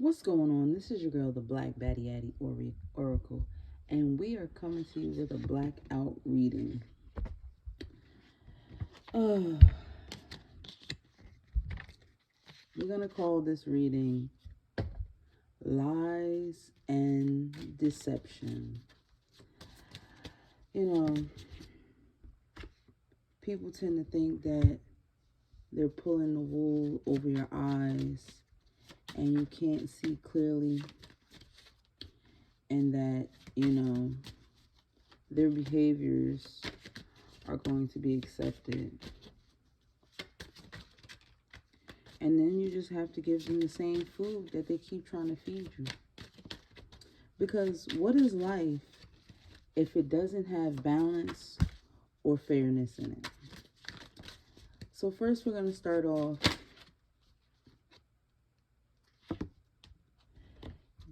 What's going on? This is your girl, the Black Batty Addy Oracle, and we are coming to you with a blackout reading. Uh, we're going to call this reading Lies and Deception. You know, people tend to think that they're pulling the wool over your eyes and you can't see clearly, and that, their behaviors are going to be accepted. And then you just have to give them the same food that they keep trying to feed you. Because what is life if it doesn't have balance or fairness in it? So first we're going to start off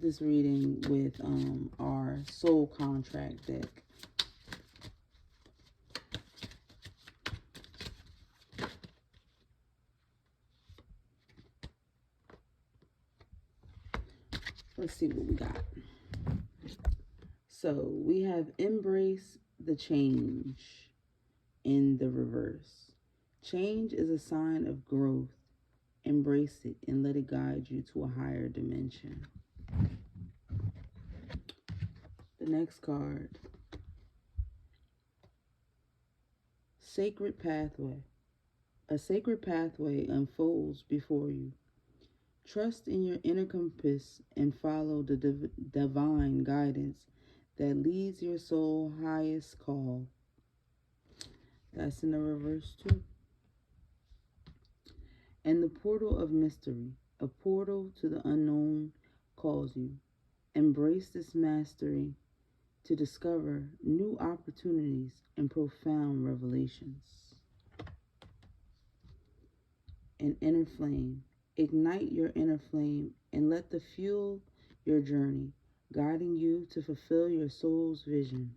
this reading with our soul contract deck. Let's see what we got. So we have embrace the change in the reverse. Change is a sign of growth. Embrace it and let it guide you to a higher dimension. The next card, sacred pathway. A sacred pathway unfolds before you. Trust in your inner compass and follow the divine guidance that leads your soul's highest call. That's in the reverse too. And the portal of mystery, a portal to the unknown, calls you. Embrace this mastery to discover new opportunities and profound revelations. An inner flame. Ignite your inner flame and let the fuel your journey, guiding you to fulfill your soul's vision.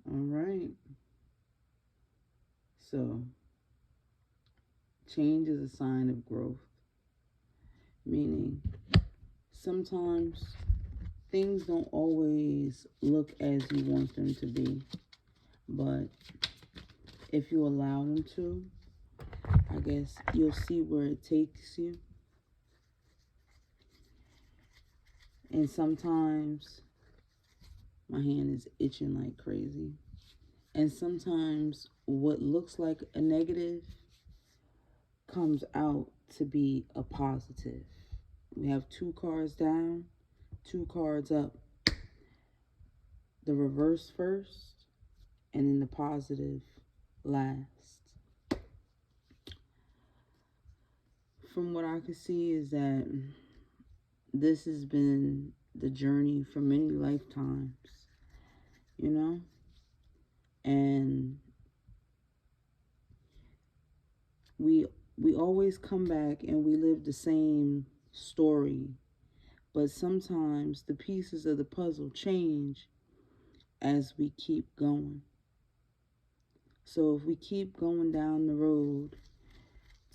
All right. So, change is a sign of growth, meaning sometimes things don't always look as you want them to be, but if you allow them to, I guess you'll see where it takes you. And sometimes my hand is itching like crazy. And sometimes what looks like a negative comes out to be a positive. We have 2 cards down, 2 cards up. The reverse first, and then the positive last. From what I can see is that this has been the journey for many lifetimes, and we always come back and we live the same story, but sometimes the pieces of the puzzle change as we keep going. So if we keep going down the road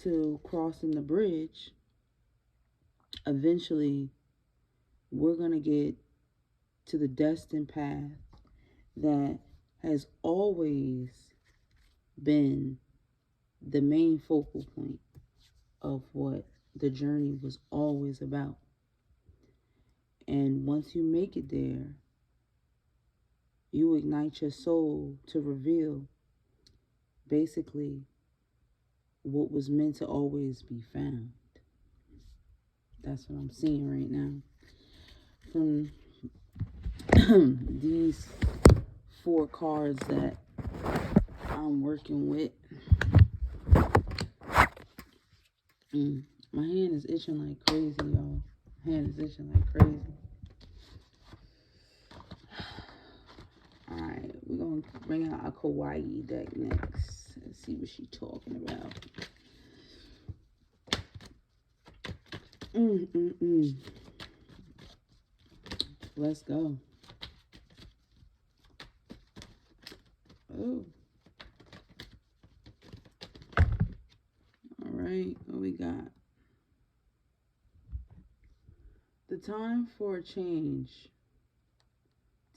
to crossing the bridge, eventually we're going to get to the destined path that has always been the main focal point of what the journey was always about. And once you make it there, you ignite your soul to reveal basically what was meant to always be found. That's what I'm seeing right now. From these 4 cards that I'm working with. My hand is itching like crazy, y'all. My hand is itching like crazy. Alright, we're going to bring out a Kawaii deck next. Let's see what she's talking about. Let's go. Oh. Alright, what we got? The time for a change,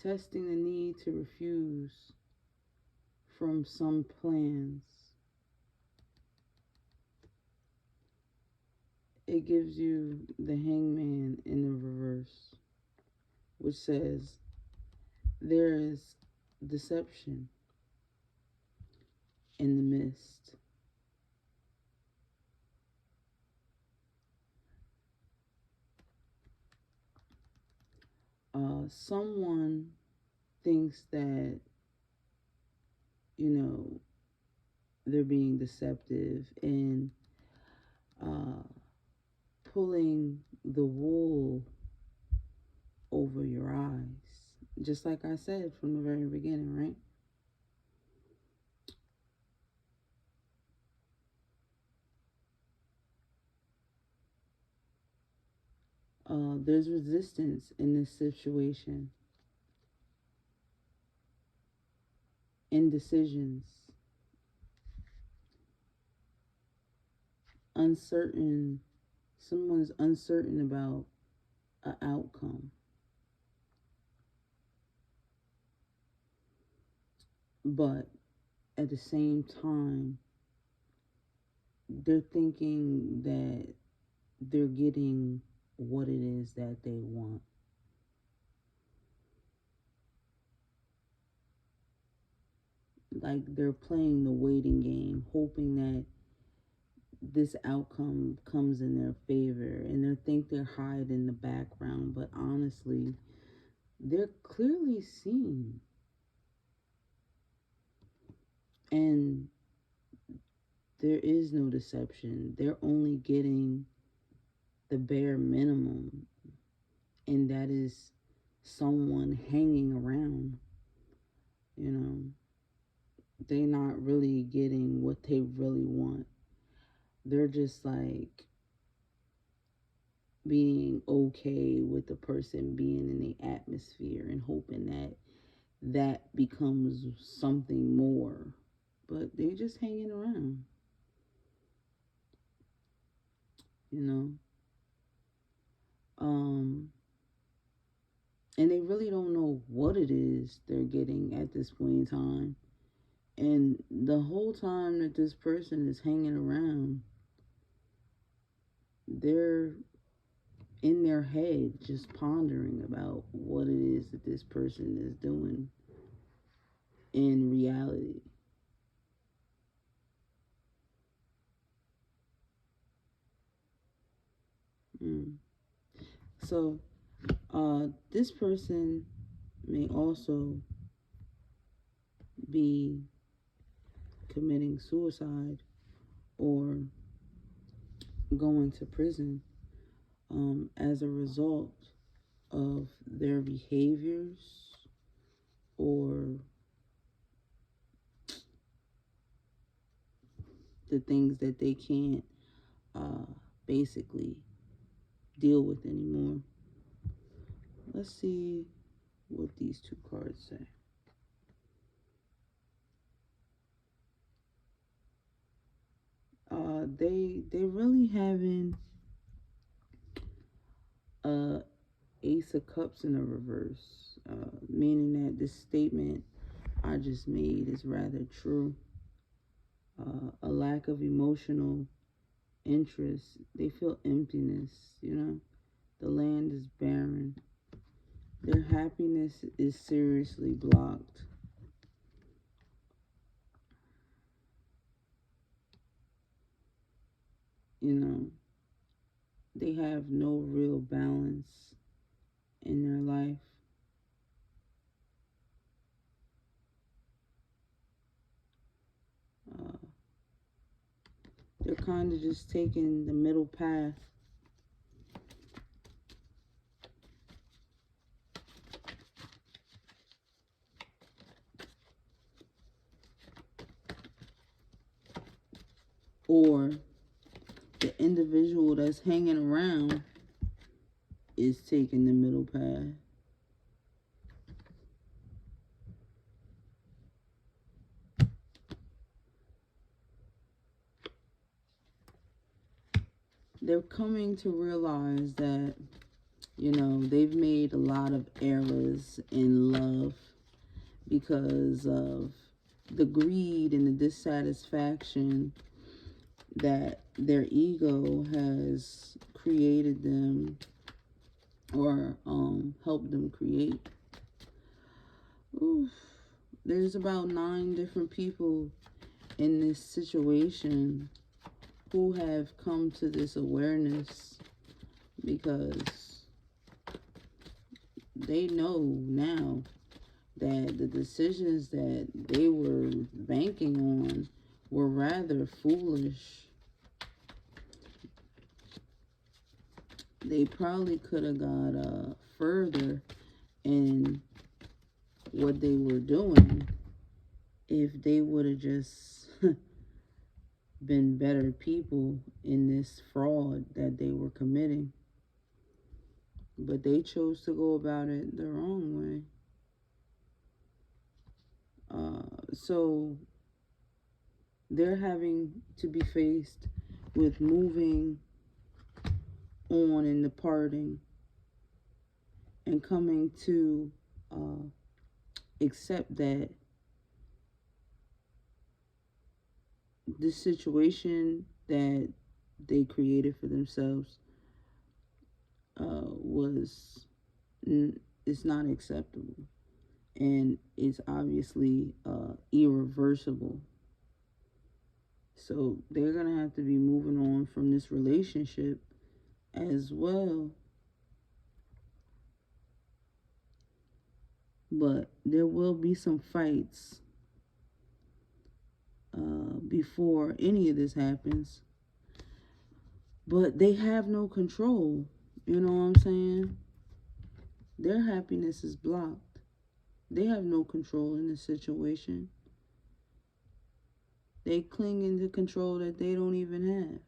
testing the need to refuse from some plans. It gives you the hangman in the reverse, which says there is deception in the midst. Someone thinks that, they're being deceptive and uh, pulling the wool over your eyes. Just like I said from the very beginning, right? There's resistance in this situation, indecisions, uncertain. Someone's uncertain about an outcome. But at the same time, they're thinking that they're getting what it is that they want. Like they're playing the waiting game, hoping that this outcome comes in their favor, and they think they're hiding in the background, but honestly, they're clearly seen. And there is no deception. They're only getting the bare minimum, and that is someone hanging around. You know, they're not really getting what they really want. They're just like being okay with the person being in the atmosphere and hoping that that becomes something more. But they're just hanging around, you know. Um, and they really don't know what it is they're getting at this point in time. And the whole time that this person is hanging around, they're in their head just pondering about what it is that this person is doing in reality. Mm. So, this person may also be committing suicide or going to prison as a result of their behaviors or the things that they can't uh, basically deal with anymore. Let's see what these two cards say. They really having Ace of Cups in a reverse, meaning that this statement I just made is rather true. A lack of emotional interest. They feel emptiness, you know. The land is barren. Their happiness is seriously blocked. You know, they have no real balance in their life. Uh, they're kind of just taking the middle path. Or the individual that's hanging around is taking the middle path. They're coming to realize that, they've made a lot of errors in love because of the greed and the dissatisfaction that their ego has created them, or helped them create. Oof. There's about 9 different people in this situation who have come to this awareness because they know now that the decisions that they were banking on were rather foolish. They probably could have got further in what they were doing if they would have just been better people in this fraud that they were committing. But they chose to go about it the wrong way. So they're having to be faced with moving on and departing and coming to accept that this situation that they created for themselves it's not acceptable, and it's obviously irreversible. So they're gonna have to be moving on from this relationship as well. But there will be some fights before any of this happens. But they have no control. You know what I'm saying? Their happiness is blocked. They have no control in this situation. They cling into control that they don't even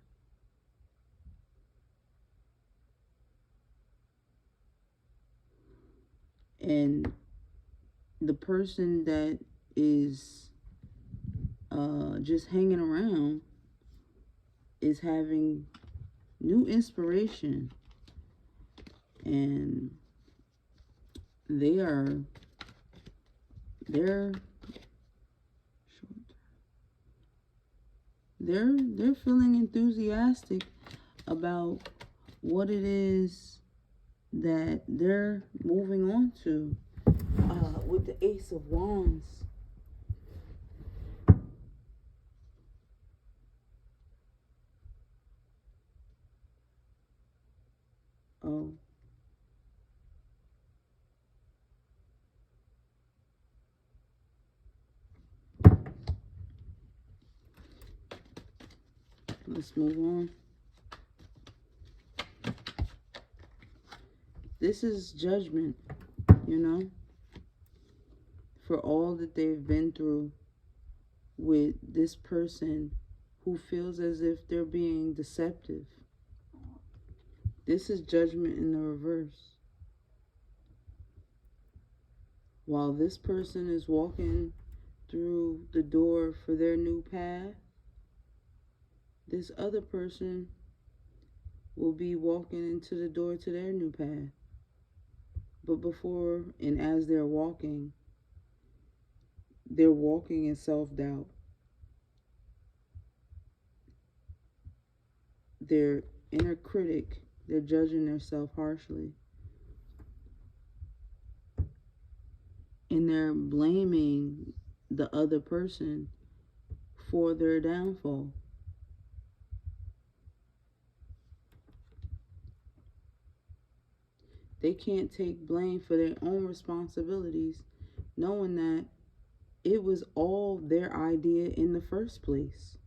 have. And the person that is just hanging around is having new inspiration, and they're feeling enthusiastic about what it is that they're moving on to with the Ace of Wands. Oh. Let's move on. This is judgment, for all that they've been through with this person who feels as if they're being deceptive. This is judgment in the reverse. While this person is walking through the door for their new path, this other person will be walking into the door to their new path. But before and as they're walking in self-doubt. Their inner critic, they're judging themselves harshly. And they're blaming the other person for their downfall. They can't take blame for their own responsibilities, knowing that it was all their idea in the first place.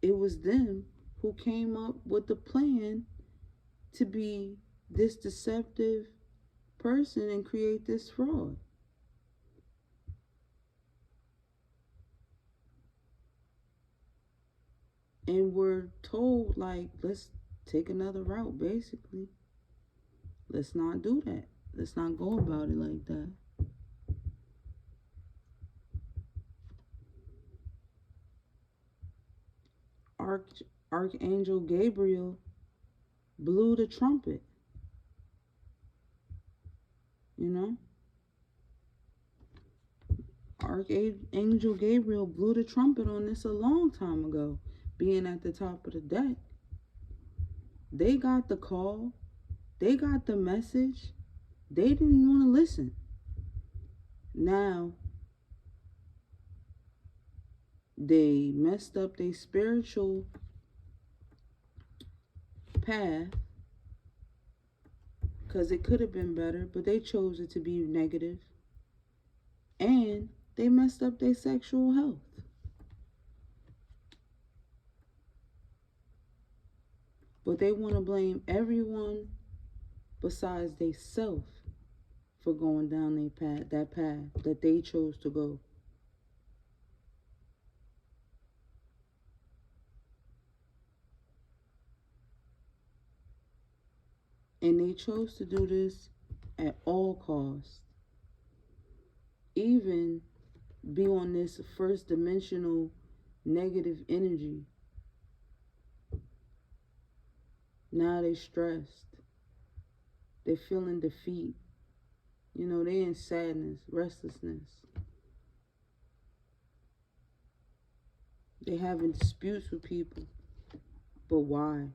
It was them who came up with the plan to be this deceptive person and create this fraud. And we're told, like, let's take another route, basically. Let's not do that. Let's not go about it like that. Archangel Gabriel blew the trumpet. You know, Archangel Gabriel blew the trumpet on this a long time ago, being at the top of the deck. They got the call, they got the message, they didn't want to listen. Now, they messed up their spiritual path because it could have been better, but they chose it to be negative. And they messed up their sexual health. But they want to blame everyone besides they self for going down that path that they chose to go. And they chose to do this at all costs. Even be on this first dimensional negative energy. Now they stressed. They're feeling defeat. You know, they're in sadness, restlessness. They're having disputes with people. But why?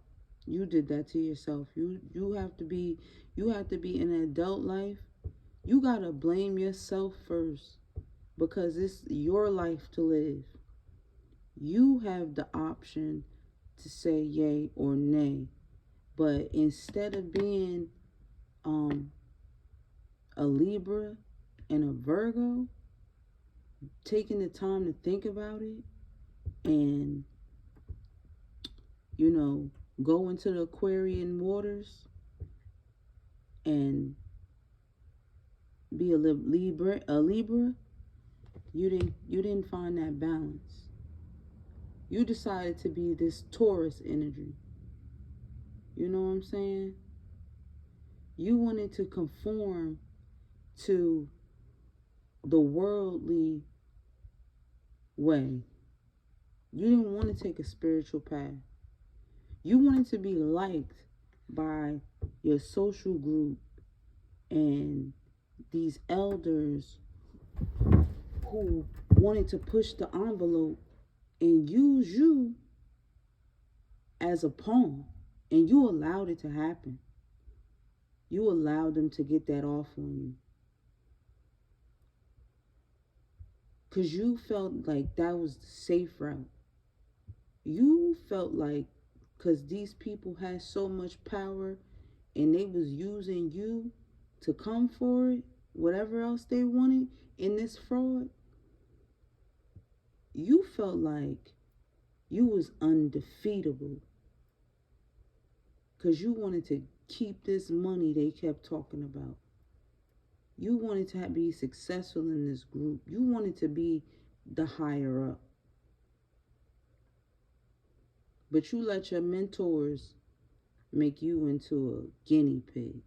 You did that to yourself. You have to be in an adult life. You gotta blame yourself first, because it's your life to live. You have the option to say yay or nay. But instead of being a Libra and a Virgo, taking the time to think about it and, you know, go into the Aquarian waters and be a Libra, you didn't find that balance. You decided to be this Taurus energy. You know what I'm saying? You wanted to conform to the worldly way. You didn't want to take a spiritual path. You wanted to be liked by your social group and these elders who wanted to push the envelope and use you as a pawn. And you allowed it to happen. You allowed them to get that off on you. Because you felt like that was the safe route. You felt like, because these people had so much power and they was using you to come for it, whatever else they wanted in this fraud, you felt like you was undefeatable. Because you wanted to keep this money they kept talking about. You wanted to be successful in this group. You wanted to be the higher up. But you let your mentors make you into a guinea pig.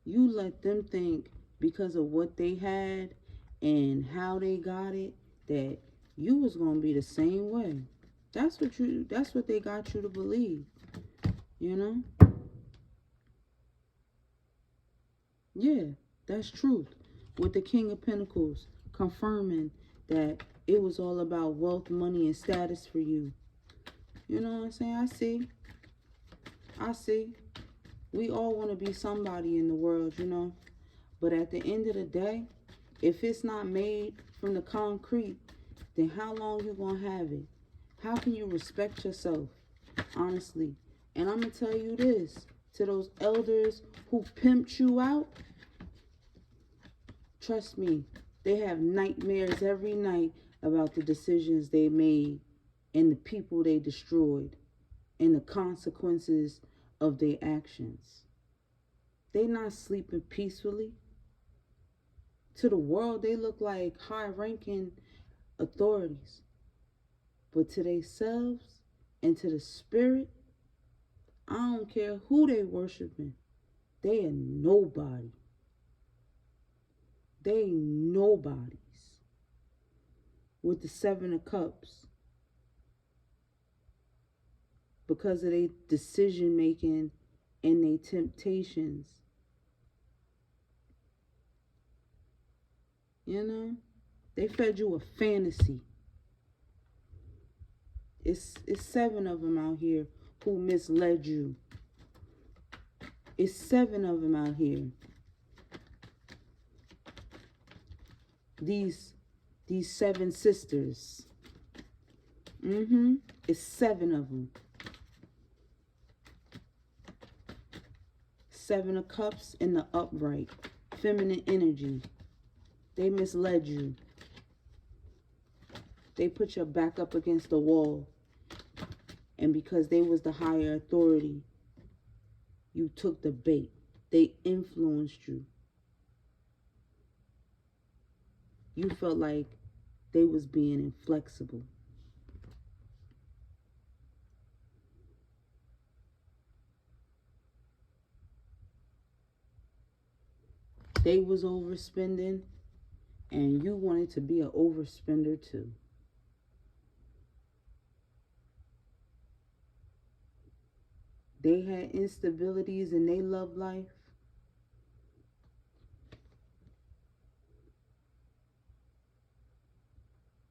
You let them think because of what they had and how they got it that you was gonna be the same way. That's what they got you to believe. You know? Yeah, that's truth. With the King of Pentacles confirming that it was all about wealth, money, and status for you. You know what I'm saying? I see. We all want to be somebody in the world, you know. But at the end of the day, if it's not made from the concrete, then how long you going to have it? How can you respect yourself? Honestly. And I'm going to tell you this. To those elders who pimped you out, trust me, they have nightmares every night about the decisions they made and the people they destroyed and the consequences of their actions. They not sleeping peacefully. To the world, they look like high-ranking authorities. But to themselves and to the spirit, I don't care who they worshiping. They are nobody. They nobodies. With the 7 of Cups. because of their decision making and their temptations. You know, they fed you a fantasy. It's 7 of them out here who misled you. It's 7 of them out here. These 7 sisters. It's 7 of them. 7 of Cups in the upright. Feminine energy. They misled you. They put your back up against the wall. And because they was the higher authority, you took the bait. They influenced you. You felt like they was being inflexible. They was overspending, and you wanted to be an overspender too. They had instabilities in their love life.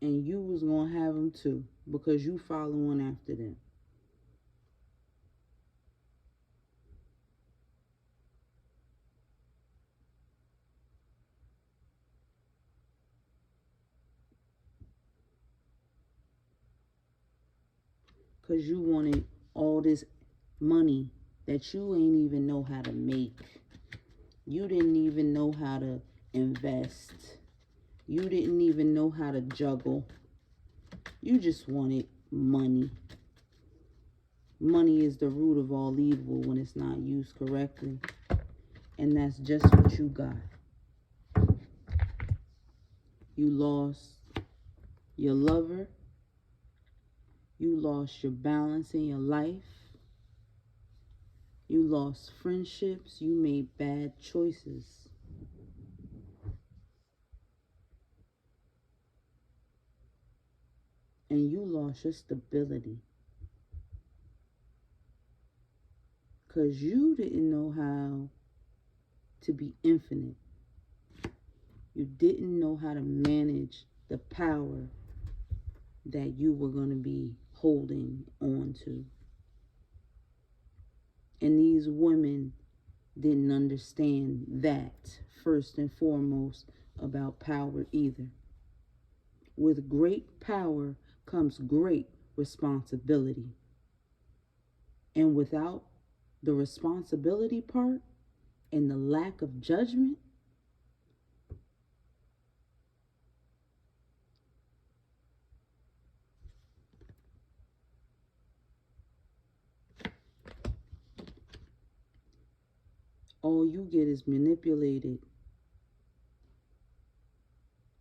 And you was going to have them too, because you following after them. Because you wanted all this money that you ain't even know how to make. You didn't even know how to invest. You didn't even know how to juggle. You just wanted money. Money is the root of all evil when it's not used correctly. And that's just what you got. You lost your lover. You lost your balance in your life. You lost friendships. You made bad choices. And you lost your stability. Because you didn't know how to be infinite. You didn't know how to manage the power that you were going to be holding on to. And these women didn't understand that, first and foremost, about power either. With great power comes great responsibility. And without the responsibility part and the lack of judgment, all you get is manipulated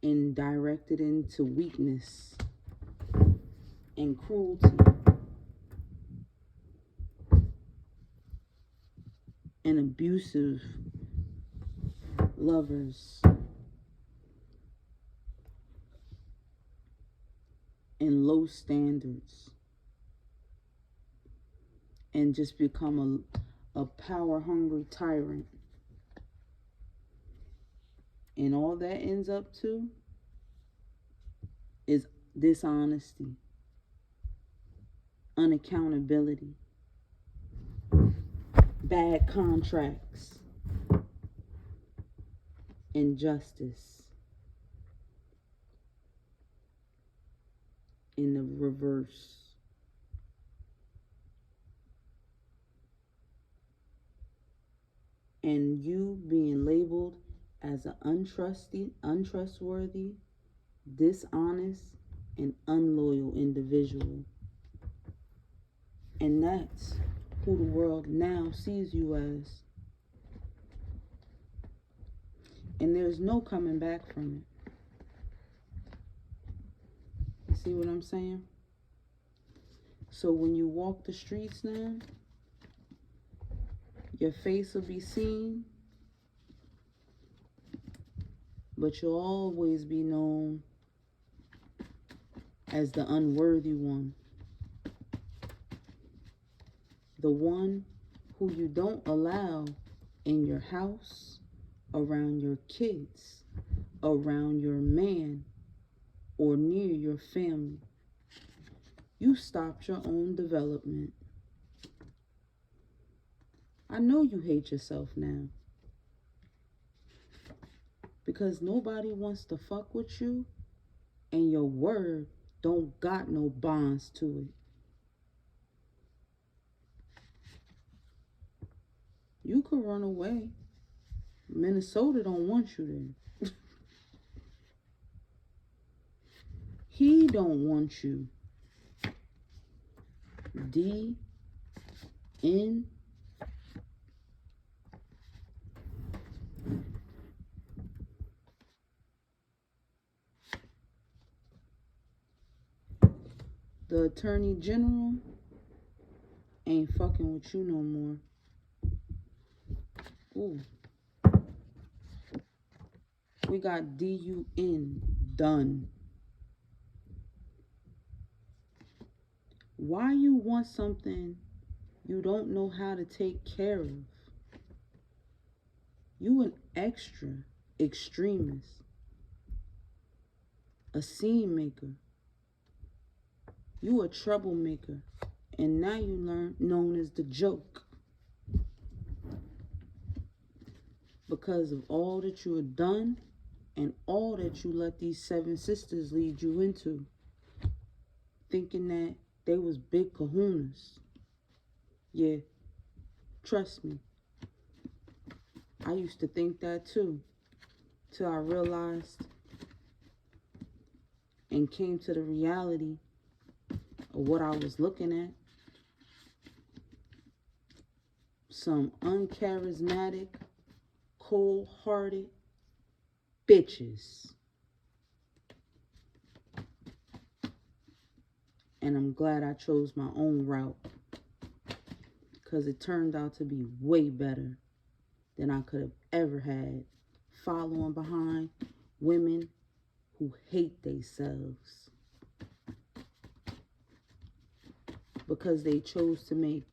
and directed into weakness and cruelty and abusive lovers and low standards, and just become a power-hungry tyrant. And all that ends up to is dishonesty, unaccountability, bad contracts, injustice, in the reverse. And you being labeled as an untrustworthy, dishonest, and unloyal individual. And that's who the world now sees you as. And there's no coming back from it. You see what I'm saying? So when you walk the streets now, your face will be seen, but you'll always be known as the unworthy one. The one who you don't allow in your house, around your kids, around your man, or near your family. You stopped your own development. I know you hate yourself now. Because nobody wants to fuck with you, and your word don't got no bonds to it. You could run away. Minnesota don't want you there. He don't want you. D N the Attorney General ain't fucking with you no more. Ooh. We got DUN, done. Why you want something you don't know how to take care of? You an extra extremist, a scene maker. You a troublemaker, and now you known as the joke. Because of all that you have done and all that you let these 7 sisters lead you into, thinking that they was big kahunas. Yeah, trust me. I used to think that too, till I realized and came to the reality of what I was looking at. Some uncharismatic, cold-hearted bitches. And I'm glad I chose my own route, because it turned out to be way better than I could have ever had, following behind women who hate themselves because they chose to make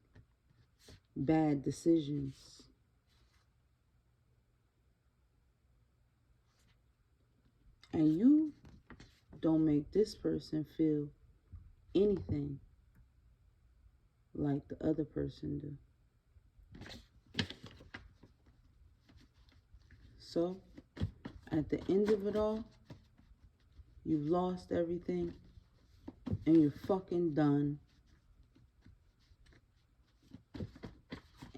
bad decisions. And you don't make this person feel anything like the other person do. So, at the end of it all, you've lost everything and you're fucking done.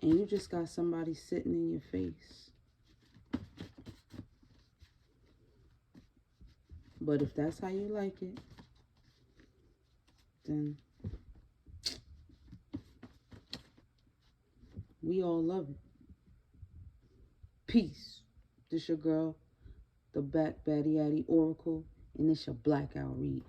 And you just got somebody sitting in your face. But if that's how you like it, then we all love it. Peace. This your girl, the Back Baddie Addy Oracle, and this your Blackout Read.